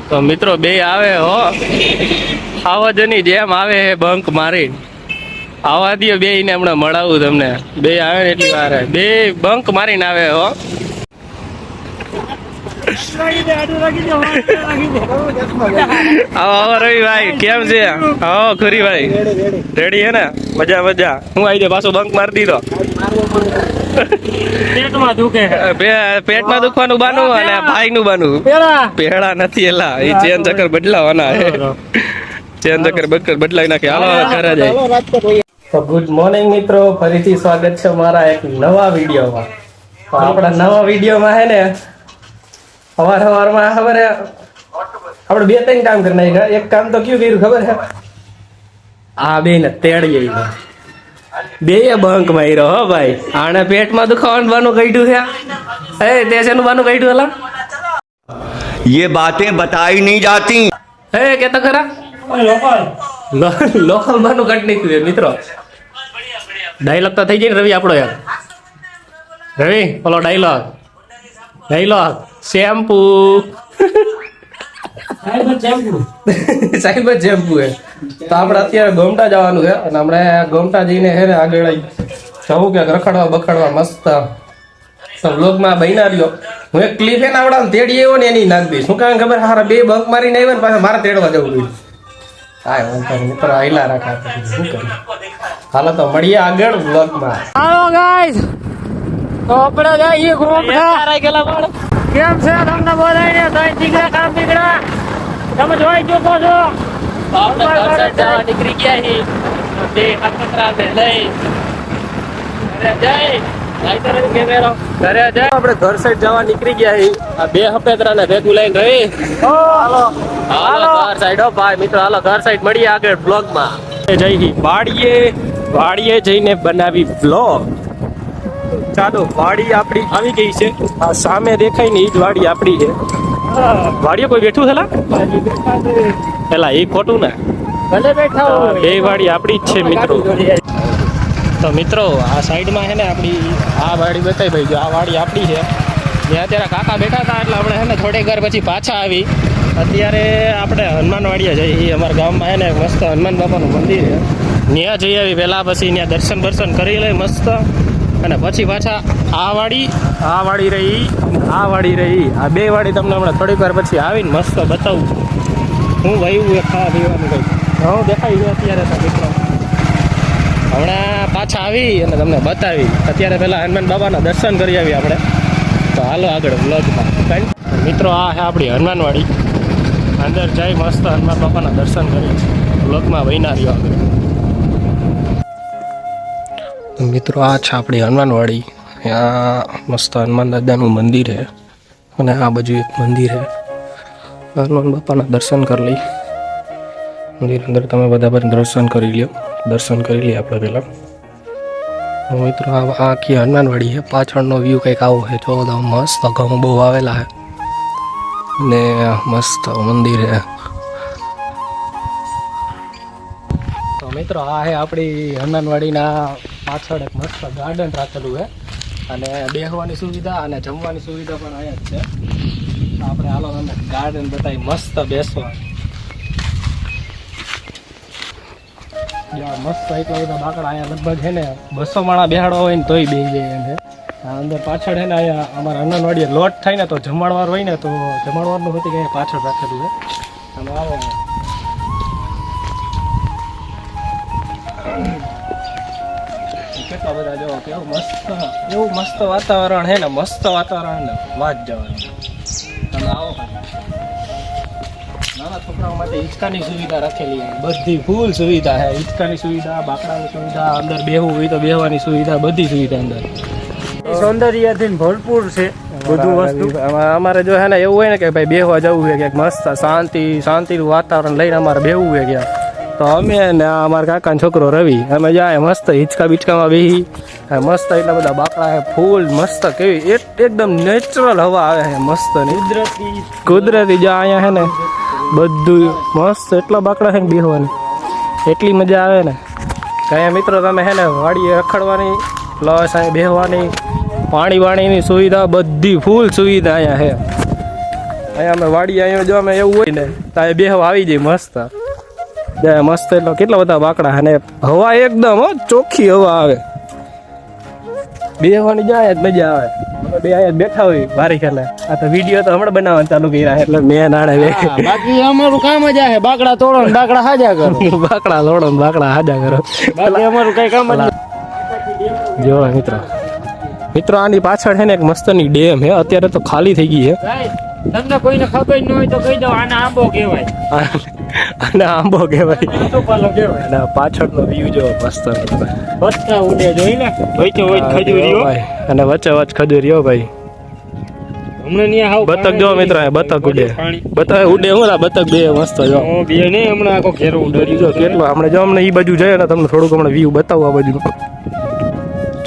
તો મિત્રો બે આવે હો આવજની જેમ આવે હે બંક મારી આવા દે બે ને હમણાં મળાવું તમને બે આવે ને એટલી વાર બે બંક મારીને આવે હો આવો રવિભાઈ કેમ છે? હા ખરી ભાઈ રેડી હે ને? મજા મજા. હું આવી જાય પાછો બંક મારી દીધો. પેટમાં દુખવાનું બાનું અને ભાઈ નું બાનું પેડા નથી એલા એ ચેન ચક્કર બદલાવાના ચેન ચક્કર બદલાવી નાખે. હાલો ઘરે જાય. તો ગુડ મોર્નિંગ મિત્રો, ફરીથી સ્વાગત છે મારા એક નવા વિડીયોમાં. તો આપણા નવા વિડીયોમાં હે ને સવારમાં ખબર હે આપણે બે ત્રણ કામ કરી નાખ્યા. એક કામ તો કયું કર્યું ખબર હે? આ બે ને તેડીએ બે બંક માર્યો હો ભાઈ. આને પેટમાં દુખાવાનું બાનું કાઢ્યું છે. એ તે શેનું બાનું કાઢ્યું એલા? ये बातें बताई नहीं जाती. એ કે તો ખરા લોકલ બાનું કાઢી નાખ્યું છે મિત્રો. ડાયલોગ તો થઈ જાય ને રવિ આપણો યાર. રવિ બોલો ડાયલોગ શેમ્પુ સાહેબ શેમ્પુ હે. તો આપણે અત્યારે ગોમટા જવાનું છે અને આપણે ગોમટા જઈને હે ને આગળ જવું કે રખડવા બખડવા મસ્ત તો વ્લોગમાં બન્યા રહ્યો. હું એક ક્લિપ હે ને આવડા તેડી આવ્યો ને એની નાખ દઈશ. શું કારણ ખબર? હારા બે બંક મારીને આવ્યા ને પાછા મારે તેડવા જવું પડ્યું. હા મિત્રો આયલા રાખા શું કરી. હાલો તો મળીએ આગળ વ્લોગમાં. હાલો ગાઈસ, તો આપણે જઈએ ગોમટા. કેમ છે તમને બધાને? તઈ દીકરા કામ દીકરા તમે જોઈ ચૂકો છો. નીકળી ગયા હી તે અખતરા ને લઈ ઘરે જાય. આપણે ઘર સાઈડ જવા નીકળી ગયા હી. આ બે હપેતરા ને ભેગું લઈને રહી. હાલો ઘર સાઈડ હો ભાઈ મિત્રો. હાલો ઘર સાઈડ મળીએ આગળ બ્લોગમાં. જઈ વાડીએ જઈને બનાવી બ્લોગ. ચાલો વાડી આપડી આવી ગઈ છે. આ સામે દેખાય ને એ જ વાડી આપડી છે. વાડીએ કોઈ બેઠું છે પેલા એ ખોટું ને ભલે બેઠા બે વાડી આપડી જ છે મિત્રો. તો મિત્રો આ સાઈડમાં છે ને આપડી આ વાડી બતાવી ભાઈ. જો આ વાડી આપડી છે. જ્યાં અત્યારે કાકા બેઠા હતા એટલે આપણે છે ને થોડીક વાર પછી પાછા આવી. અત્યારે આપણે હનુમાન વાડીએ જઈએ. અમારા ગામમાં છે ને મસ્ત હનુમાન બાપાનું મંદિર છે. ત્યાં જઈ આવી પહેલા, પછી ત્યાં દર્શન કરી લઈ મસ્ત. અને પછી પાછા આ વાડી રહી આ બે વાડી તમને હમણાં થોડીક વાર પછી આવીને મસ્ત બતાવું હું વયું એ ખાવા પીવાનું કંઈક ઘણું દેખાઈ ગયું અત્યારે તો મિત્રો. હમણાં પાછા આવી અને તમને બતાવી. અત્યારે પહેલાં હનુમાન બાબાના દર્શન કરી આવી આપણે. તો હાલો આગળ વ્લોગમાં. મિત્રો આ છે આપણી હનુમાનવાડી. અંદર જઈ મસ્ત હનુમાન બાપાના દર્શન કરી વ્લોગમાં વહીના રહ્યો આગળ. મિત્રો આ છે આપણી હનુમાનવાડી. ત્યાં મસ્ત હનુમાન દાદાનું મંદિર છે અને આ બાજુ એક મંદિર છે. હનુમાન બાપાના દર્શન કરી લઈ. મંદિર અંદર તમે બધા પણ દર્શન કરી લઈએ આપણે પહેલાં. મિત્રો આ આખી હનુમાનવાડી છે. પાછળનો વ્યૂ કંઈક આવો છે. જો મસ્ત ઘઉં બહુ આવેલા છે ને મસ્ત મંદિર છે. તો મિત્રો આ છે આપણી હનુમાનવાડીના પાછળ એક મસ્ત ગાર્ડન રાખેલું છે અને બેસવાની સુવિધા અને જમવાની સુવિધા પણ અહીંયા જ છે. આપણે હાલો તમને ગાર્ડન બતાવી મસ્ત બેસવા. મસ્ત એટલા બધા બાકડા અહીંયા લગભગ છે ને 200 માણા બેહાડવા હોય ને તોય બેસી જાય એમ છે. અંદર પાછળ છે ને અહીંયા અમારા હનુમાનવાડીએ લોટ થાય ને તો જમણવાર હોય ને તો જમણવારનું હોતી કે પાછળ રાખેલું છે. અને આવો કેટલા બધા જો કેવું મસ્ત વાતાવરણ છે ને. મસ્ત વાતાવરણ ને વાત જવાની. તમે આવો નાના છોકરાઓ માટે હિંચકાની સુવિધા રાખેલી છે. બધી ફૂલ સુવિધા છે. હિંચકાની સુવિધા, બાકડાની સુવિધા, અંદર બેહવું હોય તો બેહવાની સુવિધા, બધી સુવિધા અંદર. સૌંદર્યથી ભરપૂર છે બધું વસ્તુ. અમારે જો હે ને એવું હોય ને કે ભાઈ બેહવા જવું છે ક્યાંક મસ્ત શાંતિનું વાતાવરણ લઈને અમારે બેહવું છે ક્યાં તો અમે ને અમારા કાકાનો છોકરો રવિ અમે જાય મસ્ત હિંચકા બીચકામાં બેસી. મસ્ત એટલા બધા બાકડા છે. ફૂલ મસ્ત કેવી એકદમ નેચરલ હવા આવે છે મસ્ત કુદરતી. જો અહીંયા છે ને બધું મસ્ત એટલા બાકડા છે ને બેસવાની એટલી મજા આવે ને. અહીંયા મિત્રો તમે છે ને વાડીએ રખડવાની પ્લસ અહીં બેસવાની પાણી વાણીની સુવિધા બધી ફૂલ સુવિધા અહીંયા છે. અહીંયા અમે વાડી અહીંયા જો અમે એવું હોય ને તો અહીંયા બે હવા આવી જાય મસ્ત મસ્ત એટલે કેટલા બધા બાકડા અને હવા એકદમ ચોખ્ખી હવા આવે બે હવાની જાય જ મજા આવે અમે બે અહીંયા બેઠા હોય વારી ખેલે આ તો વિડીયો તો હમણાં બનાવવાનું ચાલુ કર્યા એટલે મેં નાણે બાકી અમારું કામ જ આ બાકડા તોડો ને બાકડા હાજા કરો બાકડા લોડો ને બાકડા હાજા કરો બાકી અમારું કઈ કામ જ જો મિત્રો આની પાછળ છે ને એક મસ્તની ડેમ છે અત્યારે તો ખાલી થઈ ગઈ છે તમને કોઈને ખબર ન હોય તો કહી દો આને આંબો કહેવાય અને આંબો કહેવાય આંબો કહેવાય અને પાછળનો વ્યૂ જો મસ્ત બસતા ઉડે જોઈ ને વચ્ચે વચ્ચે ખજૂરીઓ અને વચ્ચે વચ્ચે ખજૂરીઓ ભાઈ હમણાં નહીં હાવ બતક જો મિત્ર બતક ઉડે બતક ઉડે હું બતક બે મસ્ત જો બે નહીં હમણાં આખો ઘેરો ઉડે જો કેટલો આપણે જો અમને ઈ બાજુ જાય ને તમને થોડુંક હમણાં વ્યૂ બતાવું આ બાજુ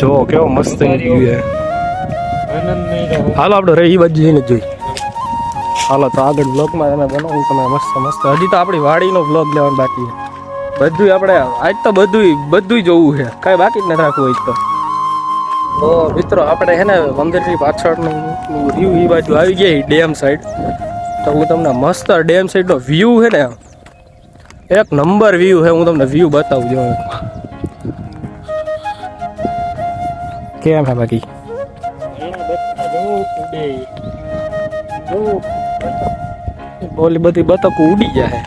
જો કેવો મસ્ત વ્યૂ છે આનંદ નહીં રહો હાલો આપણે રહી ઈ બાજુ જઈને જોઈ હાલો તો આગળ બ્લોગમાં તમે બનાવું તમે મસ્ત મસ્ત હજી તો આપણી વાડીનો બ્લોગ લેવાનો બાકી છે બધું આપણે આજ તો બધું જોવું છે કાંઈ બાકી જ નથી રાખવું હોય તો મિત્રો આપણે છે ને મંદિરની પાછળનું વ્યૂ એ બાજુ આવી ગયા ડેમ સાઈડ તો હું તમને મસ્ત ડેમ સાઈડનો વ્યૂ છે ને એક નંબર વ્યૂ છે હું તમને વ્યૂ બતાવું જો કેમ છે બાકી ઓલી બધી બતકો ઉડી જાય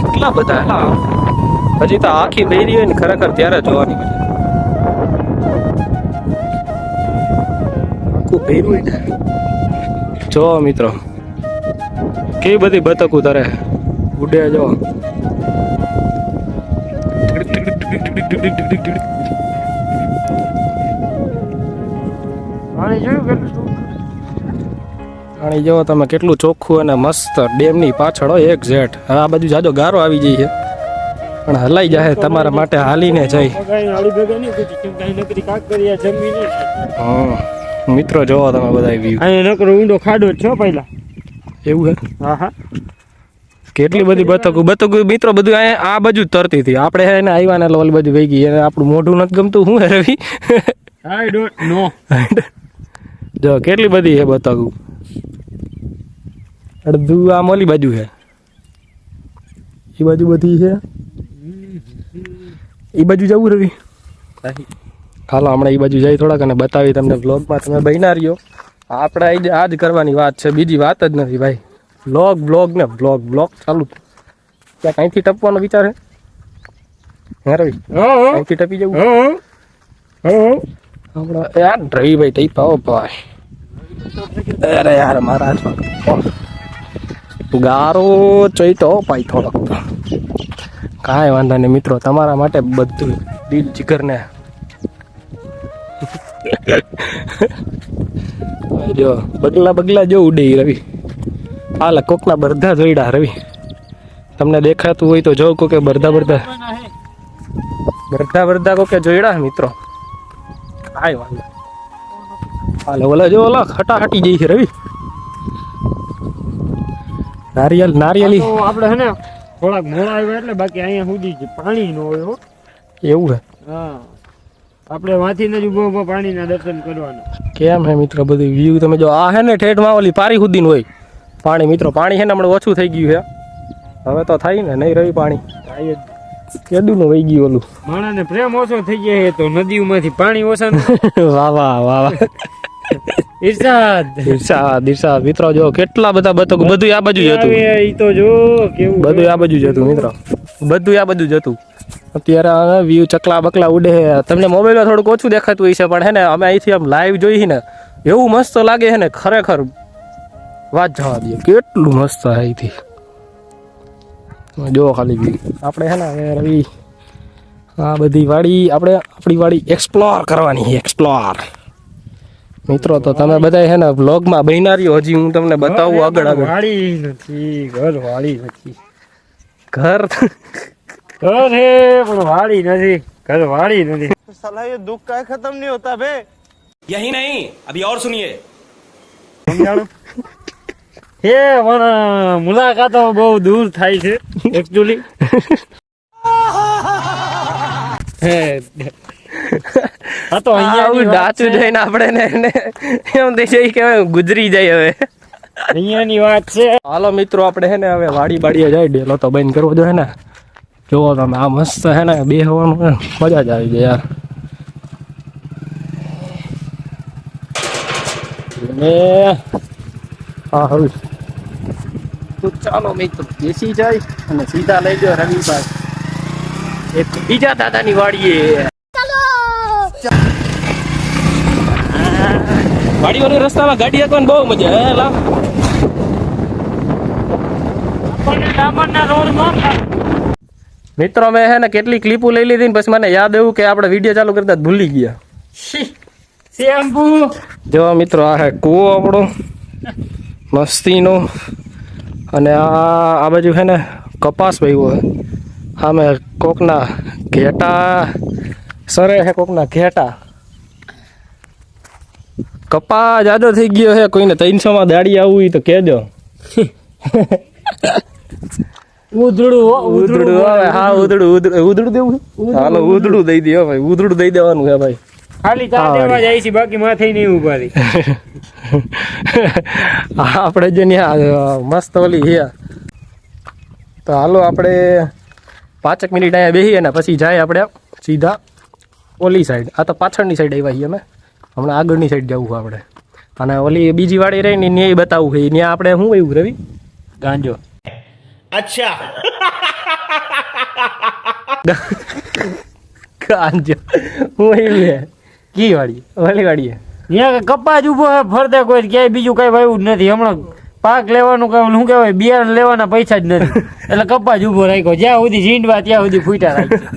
કેટલા બધા હજી તો આખી બેરી હોય ને ખરેખર ત્યારે જોવાની મજા આખું બેરું હોય ને જો મિત્રો કેવી બધી બતકો તારે ઉડે જો પાણી જો તમે કેટલું ચોખ્ખું અને મસ્ત ડેમની પાછળ હોય એક ઝેટ હવે આ બાજુ જાજો ગારો આવી જાય છે પણ હલાઈ જાય તમારા માટે હાલીને જાય મિત્રો જોવો તમે બધા વ્યૂ નકરો ઊંડો ખાડો છો પહેલા એવું હે હા હા કેટલી બધી બતકો મિત્રો બધું આ બાજુ જ તરતી હતી આપણે હે ને આવ્યા ને એટલે ઓલી બાજુ વહી ગઈ અને આપણું મોઢું નથી ગમતું શું હે રવિ આઈ ડોન્ટ નો જો કેટલી બધી છે બતકો અડધું આમ ઓલી બાજુ છે એ બાજુ બધી છે એ બાજુ જવું રવિ હાલો હમણાં એ બાજુ જઈ થોડાક અને બતાવી તમને બ્લોગમાં તમે બન્યા રહ્યો આપણે આ જ કરવાની વાત છે બીજી વાત જ નથી ભાઈ બ્લોગ ને બ્લોગ ચાલુ ત્યાં કંઈથી ટપવાનો વિચાર છે હે રવિ કંઈથી ટપી જવું હમણાં યાર રવિભાઈ ટઈપાઓ ભાઈ અરે યાર મારા ગારો ચઈતો ભાઈ થોડોક તો કાંઈ વાંધો નહીં મિત્રો તમારા માટે બધું દિલ જીગર ને જો બગલા જો ઉડે રવિ હાલ કોકના બરધા જોઈડા રવિ તમને દેખાતું હોય તો જો કોકે બરધા કોકે જોઈડા મિત્રો કાંઈ વાંધો હાલે ઓલા જો ઓલા હટાહટી જઈ છે રવિ નારિયેલી આપણે હે ને થોડાક મોડા આવ્યા એટલે બાકી અહીંયા સુધી પાણી નો હોય એવું હે હા આપણે વાંથી ને જ ઉભો પાણીના દર્શન કરવાના કેમ હે મિત્રો બધું વ્યૂ તમે જો આ હે ને ઠેઠમાં ઓલી પારી સુધી હોય પાણી મિત્રો પાણી છે ને હમણાં ઓછું થઈ ગયું છે હવે તો થાય ને નહીં રવિ પાણી કેદું વહી ગયું ઓલું માણસને પ્રેમ ઓછો થઈ ગયો તો નદીઓમાંથી પાણી ઓછા વાહ ઈર્ષાદ મિત્રો જો કેટલા બધા બતકો બધું આ બાજુ જ હતું ઈ તો જો કેવું બધું આ બાજુ જ હતું મિત્રો બધું આ બાજુ જ હતું અત્યારે વ્યૂ ચકલા બકલા ઉડે તમને મોબાઈલમાં થોડુંક ઓછું દેખાતું હોય છે પણ હે ને અમે અહીંથી આમ લાઈવ જોઈ ને એવું મસ્ત લાગે છે ને ખરેખર વાત જવા દે કેટલું મસ્ત અહીંથી જો ખાલી વ્યૂ આપણે હે ને રવિ આ બધી વાડી આપણી વાડી એક્સપ્લોર કરવાની એક્સપ્લોર મિત્રો તો તમે બધા હે ને વ્લોગમાં બહેનારીઓ હજી હું તમને બતાવું આગળ વાડી નથી ઘર વાડી નથી ઘર હે પણ વાડી નથી ઘર વાડી નથી साला ये दुख का खत्म नहीं होता बे यही नहीं अभी और सुनिए સમજાણું હે પણ મુલાકાતો બહુ દૂર થાય છે એકચ્યુઅલી આ તો અહીંયાની વાત ડાચું છે. જઈને આપણે ને એમ થઈ જાય કે હવે ગુજરી જાય હવે. અહીંયાની વાત છે. હાલો મિત્રો આપણે હે ને હવે વાડી બાડીએ જાય ડેલો તો બંધ કરવો જોઈએ ને. જોવો તમે આ મસ્ત હે ને બે હવાનું મજા જ આવી જાય યાર. ને હા હવે તો ચાલો મિત્રો બેસી જાય અને સીધા લઈ જાઓ રવિભાઈ એક બીજા દાદાની વાડીએ. વાડીઓની રસ્તામાં ગાડી હાંકવાની બહુ મજા હે લા. આપણને ડામરના રોડમાં મિત્રો મેં હે ને કેટલી ક્લિપો લઈ લીધી ને પછી મને યાદ આવ્યું કે આપણે વિડીયો ચાલુ કરતા જ ભૂલી ગયા. શેમ્પુ જો મિત્રો આ હે કૂવો આપણો મસ્તીનો અને આ બાજુ છે ને કપાસ વાવ્યો હે. આમે કોકના ઘેટા સરે હે કોકના ઘેટા. કપા જાજો થઈ ગયો હે. કોઈને 300 માં દાડી આવવું હોય તો કહેજો. ઉધડું આવે હા ઉધડું દેવું છે? હાલો ઉધડું દઈ દે ભાઈ. ઉધડું દઈ દેવાનું છે ભાઈ. ખાલી ચા દેવા જાય છે બાકી માથે નહીં ઉભા રહી. આપણે જે ત્યાં મસ્ત ઓલી છે તો હાલો આપણે 5 મિનિટ અહીંયા બેસીએ ને પછી જાય આપણે સીધા ઓલી સાઈડ. આ તો પાછળની સાઈડ આવ્યા છીએ અમે. હમણાં આગળની સાઈડ જવું છે આપણે. અને ઓલી બીજી વાડી રહી ને ત્યાં બતાવવું છે. ત્યાં આપણે શું આવ્યું રવિ? ગાંજો अच्छा ગાંજો હું આવ્યું છે કી વાડી ઓલી વાડીએ. ત્યાં કપાસ ઉભો હે ફરતે કોઈ ક્યાંય બીજું કઈ વાવ્યું જ નથી. હમણાં પાક લેવાનું કઈ શું કહેવાય બિયારણ લેવાના પૈસા જ નથી એટલે કપાસ ઉભો રાખ્યો. જ્યાં સુધી ઝીંડવા ત્યાં સુધી ફૂટા રાખ્યો.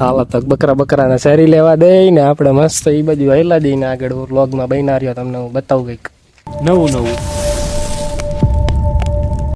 હાલો તો બકરાને શેરી લેવા દે ને આપણે મસ્ત એ બાજુ હેલા દઈને આગળ વ્લોગમાં બન્યા રહ્યો. તમને હું બતાવું કંઈક નવું